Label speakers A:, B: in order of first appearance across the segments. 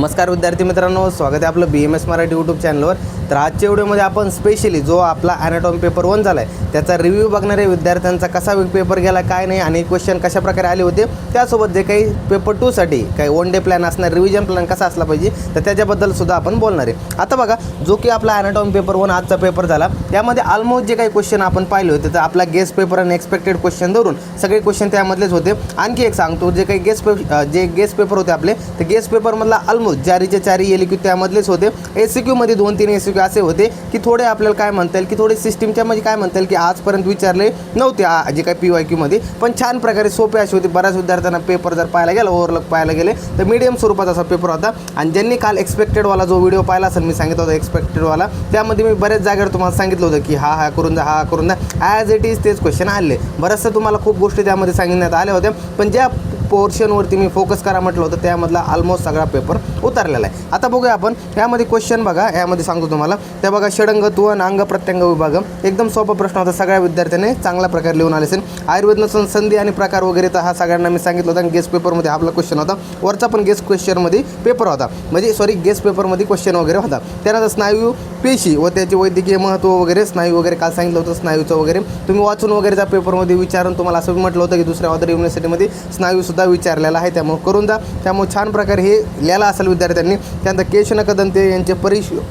A: नमस्कार विद्यार्थी मित्रांनो, स्वागत आहे आपलं BMS मराठी यूट्यूब चॅनलवर। तर आजच्या व्हिडिओमध्ये आपण स्पेशली जो आपला ॲनाटॉमी पेपर 1 झाला आहे त्याचा रिव्ह्यू बघणारे विद्यार्थ्यांचा कसा पेपर गेला काय नाही आणि क्वेश्चन कशा प्रकारे आले होते, त्यासोबत जे काही पेपर 2 साठी काही वन डे प्लॅन असणार, रिव्हिजन प्लॅन कसा असला पाहिजे तर त्याच्याबद्दल सुद्धा आपण बोलणार आहे। आता बघा, जो की आपला ॲनाटॉमी पेपर 1 आजचा पेपर झाला त्यामध्ये ऑलमोस्ट जे काही क्वेश्चन आपण पाहिले होते तर आपला गेस्ट पेपर आणि एक्सपेक्टेड क्वेश्चन धरून सगळे क्वेश्चन त्यामधलेच होते। आणखी एक सांगतो, जे काही गेस्ट पेपर होते आपले ते गेस्ट पेपरमधला ऑलमोस्ट चारीचे चारी LQ त्यामधलेच होते। SCQ मध्ये 2-3 SCQ असे होते की थोडे आपल्याला काय म्हणता येईल की थोडे सिस्टीमच्या म्हणजे काय म्हणता येईल की आजपर्यंत विचारले नव्हते जे काही PYQ मध्ये, पण छान प्रकारे सोपे असे होते। बऱ्याच विद्यार्थ्यांना पेपर जर पाहायला गेला, ओव्हरलक पाहायला गेले तर मीडियम स्वरूपाचा असा पेपर होता। आणि ज्यांनी काल एक्सपेक्टेडवाला जो व्हिडिओ पाहिला असेल, मी सांगितलं होतं एक्सपेक्टेडवाला, त्यामध्ये मी बऱ्याच जागेवर तुम्हाला सांगितलं होतं की हा करून द्या, हा करून द्या, ॲज इट इज तेच क्वेश्चन आले। बरंचसं तुम्हाला खूप गोष्टी त्यामध्ये सांगण्यात आल्या होत्या, पण ज्या पोर्शनवरती मी फोकस करा म्हटलं होतं त्यामधला ऑलमोस्ट सगळा पेपर उतरलेला आहे। आता बघूया आपण यामध्ये क्वेश्चन बघा, यामध्ये सांगतो तुम्हाला त्या बघा, षडंगत्व आणि अंग प्रत्यंग विभाग एकदम सोपा प्रश्न होता, सगळ्या विद्यार्थ्यांनी चांगल्या प्रकारे लिहून आले असेल। आयुर्वेद नसून संधी आणि प्रकार वगैरे तर हा सगळ्यांना मी सांगितलं होतं। गेस्ट पेपरमध्ये आपला क्वेश्चन होता, वरचा पण गेस्ट क्वेश्चनमध्ये पेपर होता, म्हणजे गेस्ट पेपरमध्ये क्वेश्चन वगैरे होता। त्यानंतर स्नायू पेशी व त्याचे वैद्यकीय महत्त्व वगैरे, स्नायू वगैरे काल सांगितलं होतं, स्नायूचं वगैरे तुम्ही वाचून वगैरेचा पेपरमध्ये विचारून तुम्हाला असं म्हटलं होतं की दुसऱ्या अदर युनिव्हर्सिटीमध्ये स्नायूसुद्धा विचारलेला आहे, त्यामुळे करून द्या। त्यामुळे छान प्रकारे हे लिहायला असेल विद्यार्थ्यांनी। त्यानंतर केशनकदंते यांचे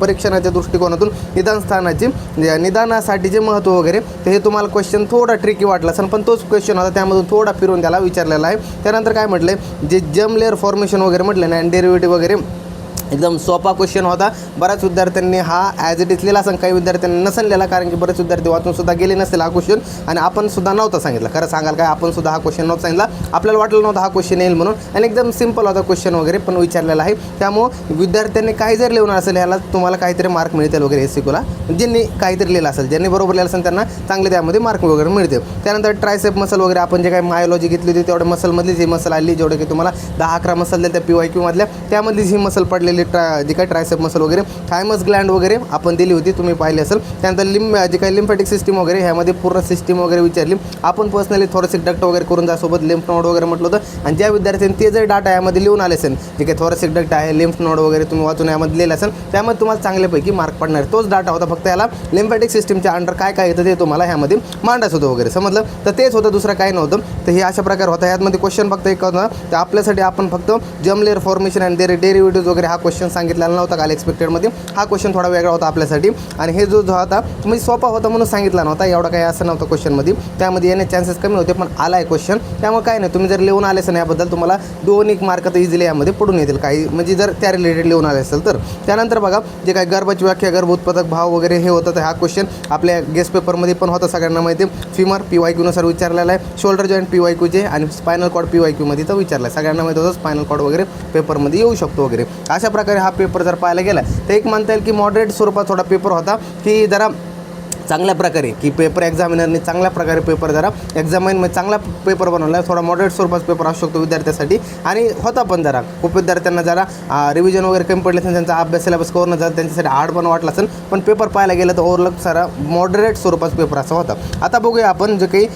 A: परीक्षणाच्या दृष्टिकोनातून निदानासाठीचे महत्त्व वगैरे, तर हे तुम्हाला क्वेश्चन थोडा ट्रिकी वाटला असेल, पण तोच क्वेश्चन होता, त्यामधून थोडा फिरून त्याला विचारलेला आहे। त्यानंतर काय म्हटलं, जे जम लेअर फॉर्मेशन वगैरे म्हटलं ना, डेरिव्हेटिव्ह वगैरे एकदम सोपा क्वेश्चन होता। बऱ्याच विद्यार्थ्यांनी हा ॲज इट इज लिहिला असेल, काही विद्यार्थ्यांनी नसेल लिहिला, कारण की बरेच विद्यार्थी वाचून सुद्धा गेले नसेल हा क्वेश्चन, आणि आपण सुद्धा नव्हता सांगितलं। खरं सांगाल काय, आपण सुद्धा हा क्वेश्चन नव्हता सांगितला, आपल्याला वाटलं नव्हतं हा क्वेश्चन येईल म्हणून, आणि एकदम सिंपल होता क्वेश्चन वगैरे पण विचारलेला आहे। त्यामुळे विद्यार्थ्यांनी काही जर लिहून असेल ह्याला तुम्हाला काहीतरी मार्क मिळतील वगैरे SCQला, ज्यांनी काहीतरी लिहिलं असेल, ज्यांनी बरोबर लिहिलं असेल त्यांना चांगले त्यामध्ये मार्क वगैरे मिळते। त्यानंतर ट्रायसेप मसल वगैरे, आपण जे काही मायोलॉजी घेतली होती तेवढ्या मसलमधलीच ही मसल आली, जेवढे की तुम्हाला 10-11 मसल दिल्या त्या PYQ मधल्या, त्यामधलीच ही मसल पडलेली जी काही ट्रायसेप मसल वगैरे, थायमस ग्लँड वगैरे आपण दिली होती, तुम्ही पाहिली असेल। त्यानंतर जे काही लिम्फॅटिक सिस्टीम वगैरे, ह्यामध्ये पूर्ण सिस्टीम वगैरे विचारली। आपण पर्सनली थोरॅसिक डक्ट वगैरे करून जासोबत लिम्फ नोड वगैरे म्हटलं होतं, आणि ज्या विद्यार्थ्यांनी ते जर डाटा यामध्ये लिहून आले असेल, जे काही थोरॅसिक डक्ट आहे, लिम्फ नोड वगैरे तुम्ही वाचून यामध्ये लिहिलं असेल, त्यामध्ये तुम्हाला चांगल्यापैकी मार्क पडणार। तोच डाटा होता, फक्त याला लिम्फॅटिक सिस्टीमच्या अंडर काय काय येतं ते तुम्हाला ह्यामध्ये मांडायचं होतं वगैरे, समजलं? तर तेच होतं, दुसरं काही नव्हतं। तर हे अशा प्रकार होता। यामध्ये क्वेश्चन फक्त एक होता, तर आपल्यासाठी आपण फक्त जम लेअर फॉर्मेशन आणि डेरिव्हेटिव्ह वगैरे हा क्वेश्चन सांगितलेला नव्हता काल एक्सपेक्टेडमध्ये। हा क्वेश्चन थोडा वेगळा होता आपल्यासाठी, आणि हे जो होता म्हणजे सोपा होता म्हणून सांगितला नव्हता, एवढा काही असं नव्हतं क्वेश्चनमध्ये, त्यामध्ये येण्याचे चान्सेस कमी होते, पण आला आहे क्वेश्चन, त्यामुळे काय नाही, तुम्ही जर लिहून आले असेल याबद्दल तुम्हाला 2-1 मार्क तर इझिली यामध्ये पडून येतील, काही म्हणजे जर त्या रिलेटेड लिहून आले असेल तर। त्यानंतर बघा, जे काही गर्भाची व्याख्या, गर्भोत्पादक भाव वगैरे हे होतं, तर हा क्वेश्चन आपल्या गेस्ट पेपरमध्ये पण होता, सगळ्यांना माहिती आहे। फिमर PYQ नुसार विचारलेला आहे, शोल्डर जॉईंट PYQ जे, आणि स्पायनल कॉर्ड PYQ मध्ये तर विचारला आहे, सगळ्यांना माहिती होतं स्पायनल कॉर्ड वगैरे पेपरमध्ये येऊ शकतो वगैरे। अशा प्रकारे हा पेपर जर पाहायला गेला तर एक म्हणता येईल की मॉडरेट स्वरूपात थोडा पेपर होता, की जरा चांगल्या प्रकारे की पेपर एक्झामिनरने चांगल्या प्रकारे पेपर जरा एक्झामिनमध्ये चांगला पेपर बनवला आहे। थोडा मॉडरेट स्वरूपात पेपर असू शकतो विद्यार्थ्यासाठी, आणि होता पण जरा खूप विद्यार्थ्यांना जरा रिव्हिजन वगैरे कमी पडले असेल, त्यांचा अभ्यास सिलेबस कवर न झाला, त्यांच्यासाठी हार्ड पण वाटला असेल, पण पेपर पाहायला गेलं तर ओव्हरऑल सारा मॉडरेट स्वरूपात पेपर असा होता। आता बघूया आपण जे काही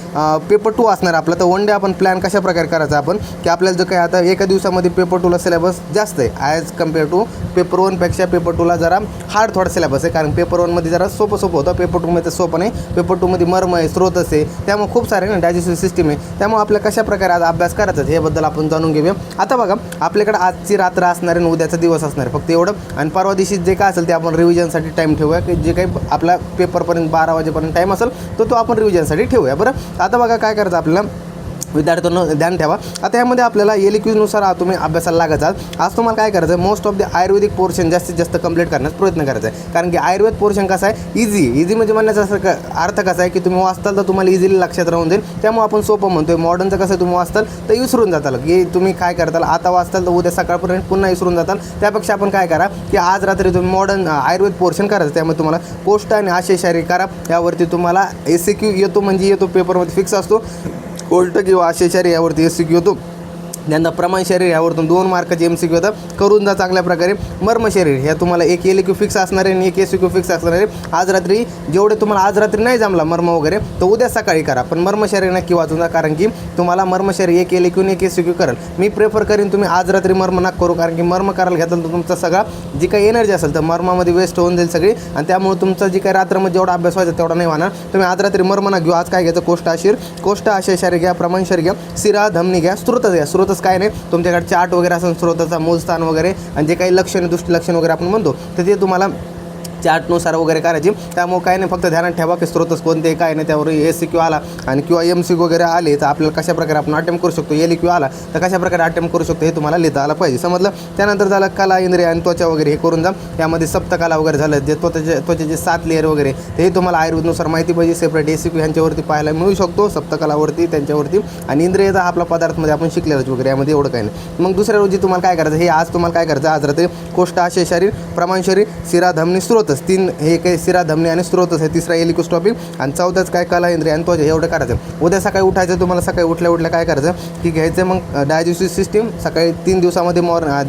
A: पेपर 2 असणार आपला, तर वन डे आपण प्लॅन कशा प्रकारे करायचा आपण, की आपल्याला जो काही आता एका दिवसामध्ये पेपर 2ला सिलेबस जास्त आहे ॲज कम्पेअर टू पेपर 1पेक्षा पेपर 2ला जरा हार्ड थोडा सिलेबस आहे, कारण पेपर 1मध्ये जरा सोपं होतं, पेपर 2मध्ये तर सोपं नाही, पेपर 2मध्ये मर्म आहे, स्रोत आहे, त्यामुळे खूप सारे ना डायजेस्टिव्ह सिस्टीम आहे, त्यामुळे आपल्या कशा प्रकारे आज अभ्यास करायचा याबद्दल आपण जाणून घेऊया। आता बघा, आपल्याकडे आजची रात्र असणार आहे, उद्याचा दिवस असणार आहे, फक्त एवढं, आणि परवा दिवशी जे काय असेल ते आपण रिव्हिजनसाठी टाईम ठेवूया, की जे काही आपला पेपरपर्यंत 12 वाजेपर्यंत टाईम असेल तो आपण रिव्हिजनसाठी ठेवूया। बरं, आता बघा काय करायचं आपल्याला, विद्यार्थ्यांना ध्यान ठेवा। आता यामध्ये आपल्याला LQनुसार तुम्ही अभ्यासाला लागत आहात। आज तुम्हाला काय करायचं आहे, most of the Ayurvedic portion जास्तीत जास्त कंप्लीट करण्याचा प्रयत्न करायचा आहे, कारण की आयुर्वेद पोर्शन कसं आहे, इझी म्हणजे म्हणण्याचा अर्थ कसा आहे की तुम्ही वाचताल तर तुम्हाला इझिली लक्षात राहून जाईल, त्यामुळे आपण सोपं म्हणतोय। मॉडर्नचं कसं तुम्ही वाचताल तर विसरून जाताल, की तुम्ही काय करताल, आता वाचताल तर उद्या सकाळपर्यंत पुन्हा विसरून जाताल, त्यापेक्षा आपण काय करा की आज रात्री तुम्ही मॉडर्न आयुर्वेद पोर्शन करायचं, त्यामुळे तुम्हाला पोस्ट आणि आशयशारी करा, यावरती तुम्हाला SCQ येतो, म्हणजे येतो पेपरमध्ये फिक्स असतो, कोल्ट किंवा आशयशारी यावरती SCQ येतो। त्यानंतर प्रमाण शरीर ह्यावरतून 2 मार्काचे MCQ होतं, करून जा चांगल्या प्रकारे. मर्म शरीर ह्या तुम्हाला एक LQ फिक्स असणार आहे आणि एक SQ फिक्स असणार आहे. आज रात्री जेवढे तुम्हाला आज रात्री नाही जमला मर्म वगैरे तर उद्या सकाळी करा, पण मर्म शरीर नक्की वाचून जा, कारण की तुम्हाला मर्म शरीर एक LQ आणि एक SQ करेल. मी प्रेफर करीन तुम्ही आज रात्री मर्म नका करू, कारण की मर्म करायला घेताल तर तुमचा सगळा जी काही एनर्जी असेल तर मर्मामध्ये वेस्ट होऊन जाईल सगळी, आणि त्यामुळे तुमचा जी काही रात्रमध्ये जेवढा अभ्यास व्हायचा तेवढा नाही होणार. तुम्ही आज रात्री मर्म ना घेऊ. आज काय घ्यायचं, कोष्ट आशय शरीर घ्या, प्रमाण शरीर घ्या, शिरा धमनी घ्या, स्रोतच घ्या. स्रोतच काय नाही, तुमच्याकडे चार्ट वगैरे असेल स्रोताचा मूलस्थान वगैरे आणि जे काही लक्षण दुष्ट लक्षण वगैरे आपण म्हणतो तर ते तुम्हाला चार्टनुसार वगैरे करायची. त्यामुळे काय नाही, फक्त ध्यानात ठेवा की स्रोतच कोणते काय नाही, त्यावर SQ आला आणि किंवा MCQ वगैरे आले तर आपल्याला कशा प्रकारे आपण अटेम्प्ट करू शकतो, LQ आला तर कशा प्रकारे अटेम्प्ट करू शकतो हे तुम्हाला लिहिता आलं पाहिजे. समजलं. त्यानंतर झालं कला इंद्रिय आणि त्वचा वगैरे हे करून जा. यामध्ये सप्तकला वगैरे झालं, जे त्वचेचे 7 लेअर वगैरे ते तुम्हाला आयुर्वेदनुसार माहिती पाहिजे. सेपरेट SQ ह्यांच्यावरती पाहायला मिळू शकतो, सप्तकलावरती त्यांच्यावरती, आणि इंद्रियचा आपला पदार्थमध्ये आपण शिकलेलंच वगैरे, यामध्ये एवढं काही नाही. मग दुसऱ्या रोजी तुम्हाला काय करायचं, हे आज तुम्हाला काय करायचं, आज रात्री कोष्ट आशय शरीर, प्रमाण शरीर, शिरा धमनी स्रोतच, 3 हे काही शिरा धमनी आणि स्रोतच आहे. तिसरा LQ टॉपिक आणि चौथाच काय कला इंद्रिय आणि त्वचा, एवढं करायचं. उद्या सकाळी उठायचं तुम्हाला, सकाळी उठल्या काय करायचं की घ्यायचं मग डायजेस्टिव्ह सिस्टीम सकाळी 3 दिवसामध्ये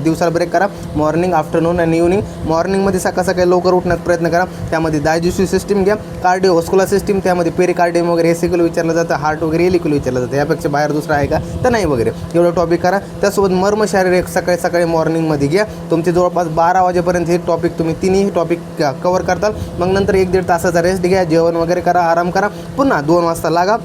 A: दिवसाला ब्रेक करा, मॉर्निंग आफ्टरनून आणि इव्हनिंग. मॉर्निंगमध्ये सकाळी लवकर उठण्याचा प्रयत्न करा, त्यामध्ये डायजेस्टिव्ह सिस्टीम घ्या, कार्डिओव्हास्क्युलर सिस्टीम, त्यामध्ये पेरिकार्डियम वगैरे SQ विचारलं जातं, हार्ट वगैरे LQ विचारलं जातं, यापेक्षा बाहेर दुसरा आहे का तर नाही वगैरे, एवढं टॉपिक करा. त्यासोबत मर्म शारीरिक सकाळी मॉर्निंगमध्ये घ्या. तुमचे जवळपास 12 वाजेपर्यंत हे टॉपिक तुम्ही तिन्ही टॉपिक कवर करताल. मग नंतर 1-1.5 तासाचा रेस्ट घ्या, जेवण वगैरे करा, आराम करा, पुन्हा 2 वाजता लागा.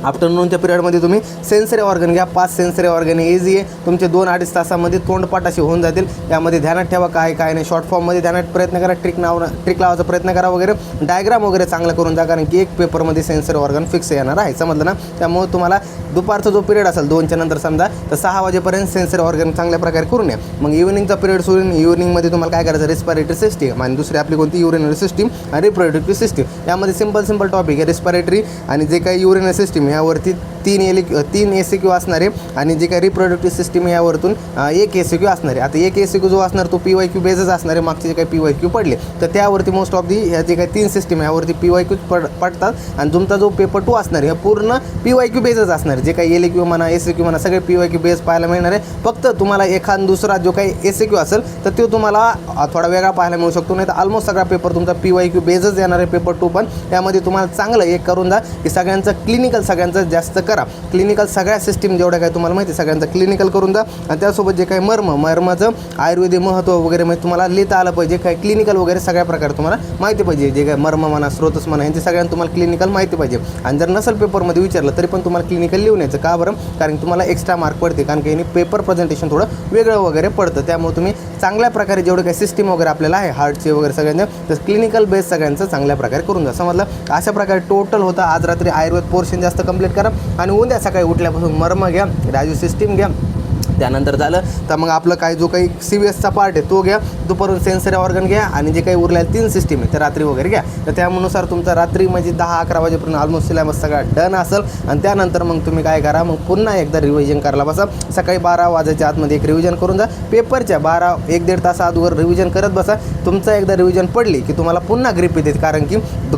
A: आफ्टरनूनच्या पिरियडमध्ये तुम्ही सेन्सरी ऑर्गन घ्या. 5 सेन्सरी ऑर्गन इझी आहे, तुमचे 2-2.5 तासामध्ये तोंडपाठ असे होऊन जातील. त्यामध्ये ध्यानात ठेवा काय नाही, शॉर्ट फॉर्ममध्ये ध्यानात प्रयत्न करा, ट्रिक लावायचा प्रयत्न करा वगैरे, डायग्राम वगैरे चांगलं करून जा, कारण की एक पेपरमध्ये सेन्सरी ऑर्गन फिक्स येणार आहे. समजलं ना. त्यामुळे तुम्हाला दुपारचा जो पिरियड असेल 2च्या नंतर समजा तर 6 वाजेपर्यंत सेन्सरी ऑर्गन चांगल्या प्रकारे करून या. मग इव्हनिंगचा पिरियड सोडून इव्हनिंगमध्ये तुम्हाला काय करायचं, रेस्पिरेटरी सिस्टीम आणि दुसरी आपली कोणती युरिनरी सिस्टीम आणि रिप्रोडक्टिव्ह सिस्टीम. यामध्ये सिंपल टॉपिक आहे रेस्पिरेटरी आणि जे काही युरिनरी सिस्टीम यावरती 3 SQ असणार आहे, आणि जे काही रिप्रोडक्टिव्ह सिस्टीम यावरतून 1 SQ असणार आहे. आता 1 SQ जो असणार तो PYQ बेसच असणार आहे. मागचे जे काही PYQ पडले तर त्यावरती मोस्ट ऑफ ह्या जे काही 3 सिस्टीम यावरती PYQ पडतात, आणि तुमचा जो पेपर 2 असणार आहे पूर्ण PYQ बेसच असणार आहे. जे काही LQ म्हणा SQ म्हणा सगळे PYQ बेस पाहायला मिळणार आहे. फक्त तुम्हाला एखाद दुसरा जो काही SQ असेल तर तो तुम्हाला थोडा वेगळा पाहायला मिळू शकतो, नाही तर ऑलमोस्ट सगळा पेपर तुमचा PYQ बेसच येणार आहे पेपर 2 पण. त्यामध्ये तुम्हाला चांगलं एक करून जा की सगळ्यांचं क्लिनिकल सगळ्यांचं जास्त करा. क्लिनिकल सगळ्या सिस्टीम जेवढ्या काय तुम्हाला माहिती सगळ्यांचं क्लिनिकल करून जा, आणि त्यासोबत जे काही मर्माचं आयुर्वेदिक महत्त्व वगैरे म्हणजे तुम्हाला लिहिता आलं पाहिजे. काय क्लिनिकल वगैरे सगळ्या प्रकारे तुम्हाला माहिती पाहिजे. जे काय मर्म म्हणा स्रोतस म्हणा यांचे सगळ्यांना तुम्हाला क्लिनिकल माहिती पाहिजे. आणि जर नसेल पेपरमध्ये विचारलं तरी पण तुम्हाला क्लिनिकल लिहून यायचं. का बरं, कारण तुम्हाला एक्स्ट्रा मार्क पडते, कारण की पेपर प्रेझेंटेशन थोडं वेगळं वगैरे पडतं. त्यामुळे तुम्ही चांगल्या प्रकारे जेवढे काही सिस्टीम वगैरे आपल्याला आहे हार्टचे वगैरे सगळ्यांचं तर क्लिनिकल बेस सगळ्यांचं चांगल्या प्रकारे करून जा. समजलं. अशा प्रकारे टोटल होता. आज रात्री आयुर्वेद पोर्शन जास्त कंप्लीट करा, आणि उद्या सकाळी उठल्यापासून मर्म घ्या, डायजेस्टिव्ह सिस्टीम घ्या. त्यानंतर झालं तर मग आपलं काय जो काही CVSचा पार्ट आहे तो घ्या, दुपारून सेन्सरी ऑर्गन घ्या, आणि जे काही उरलेल्या 3 सिस्टीम आहे ते रात्री वगैरे घ्या. तर त्यानुसार तुमचा रात्री म्हणजे 10-11 वाजेपर्यंत ऑलमोस्ट सिलेबस सगळा डन असेल. आणि त्यानंतर मग तुम्ही काय करा, मग पुन्हा एकदा रिव्हिजन करायला बसा. सकाळी 12 वाजायच्या आतमध्ये एक रिव्हिजन करून जा. पेपरच्या 1-1.5 तास अगोदर रिव्हिजन करत बसा. तुमचं एकदा रिव्हिजन पडली की तुम्हाला पुन्हा ग्रिप येते,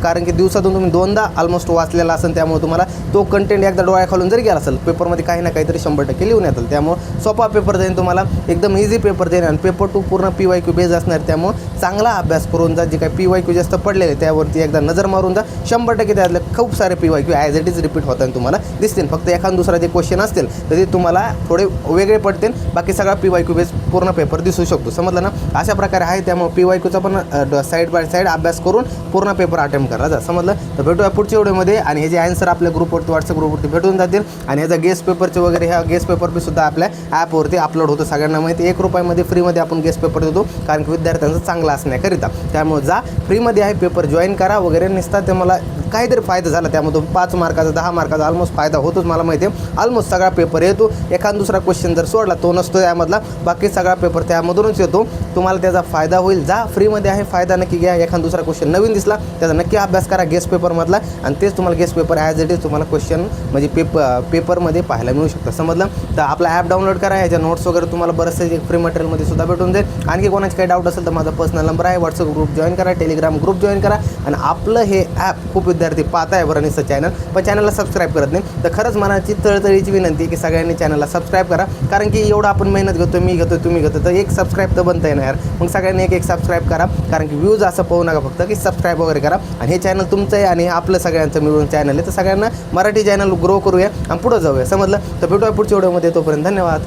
A: कारण की दिवसातून तुम्ही 2दा ऑलमोस्ट वाचलेला असेल. त्यामुळे तुम्हाला तो कंटेंट एकदा डोळ्याखालून जरी गेला असेल पेपरमध्ये काही ना काहीतरी 100% लिहून येतील. त्यामुळे सोपा पेपर जाईल तुम्हाला, एकदम इझी पेपर जाईल, आणि पेपर 2 पूर्ण PYQ बेस असणार. त्यामुळे चांगला अभ्यास करून जा. जे काही PYQ जास्त पडलेले त्यावरती एकदा नजर मारून जा. 100% त्यातले खूप सारे PYQ as it is repeat होताना तुम्हाला दिसतील. फक्त एखाद दुसरा जे क्वेश्चन असतील तर ते तुम्हाला थोडे वेगळे पडतील, बाकी सगळा PYQ बेस पूर्ण पेपर दिसू शकतो. समजलं ना. अशा प्रकारे आहे. त्यामुळे PYQचा पण साईड बाय साईड अभ्यास करून पूर्ण पेपर अटेम्प्ट करा जा. समजलं. तर भेटूया पुढच्या व्हिडिओमध्ये, आणि हे जे आन्सर आपल्या ग्रुपवरती व्हॉट्सअप ग्रुपवरती भेटून जातील. आणि ह्याचा गेस्ट पेपरचे वगैरे ह्या गेस्ट पेपर सुद्धा आपल्या ॲपवरती अपलोड होतं. सगळ्यांना माहिती 1 रुपयामध्ये फ्रीमध्ये आपण गेस्ट पेपर देतो, कारण की विद्यार्थ्यांचं चांगलं असण्याकरिता. त्यामुळे जा, फ्रीमध्ये आहे, पेपर जॉईन करा वगैरे. निसता ते मला काहीतरी फायदा झाला त्यामधून 5 मार्काचा 10 मार्काचा ऑलमोस्ट फायदा होतोच. मला माहिती आहे ऑलमोस्ट सगळा पेपर येतो. एखाद दुसरा क्वेश्चन जर सोडला तो नसतो यामधला, बाकी सगळा पेपर त्यामधूनच येतो. तुम्हाला त्याचा फायदा होईल. जा, फ्रीमध्ये आहे, फायदा नक्की घ्या. एखाद दुसरा क्वेश्चन नवीन दिसला त्याचा नक्की अभ्यास करा गेस्ट पेपरमधला, आणि तेच तुम्हाला guest paper as it is तुम्हाला क्वेश्चन म्हणजे पेपरमध्ये पाहायला मिळू शकतं. समजलं. तर आपला ॲप डाउनलोड करा. आहे, ह्याच्या नोट्स वगैरे तुम्हाला बरेचसे जे फ्री मटेरियलमध्ये सुद्धा भेटून जाईल. आणखी कोणाची काही डाऊट असेल तर माझा पर्सनल नंबर आहे, व्हॉट्सअप ग्रुप जॉईन करा, टेलिग्राम ग्रुप जॉईन करा. आणि आपलं हे ॲप खूप विद्यार्थी पाहत आहे बरं नुसतं चॅनल, पण चॅनलला सबस्क्राईब करत नाही. तर खरंच मनाची तळतळीची विनंती की सगळ्यांनी चॅनलला सबस्क्राईब करा, कारण की एवढं आपण मेहनत घेतो, मी घेतो, तुम्ही घेतो, तर एक सबस्क्राईब तर बनता येणार यार. मग सगळ्यांनी एक सबस्क्राईब करा, कारण की व्ह्यूज असं पाहू नका फक्त की सबस्क्राईब वगैरे करा. आणि हे चॅनल तुमचं आहे आणि आपलं सगळ्यांचं मिळून चॅनल आहे, तर सगळ्यांना मराठी चॅनल ग्रो करूया आणि पुढं जाऊया, समजलं. तर भेटूया पुढच्या व्हिडिओमध्ये, तोपर्यंत धन्यवाद.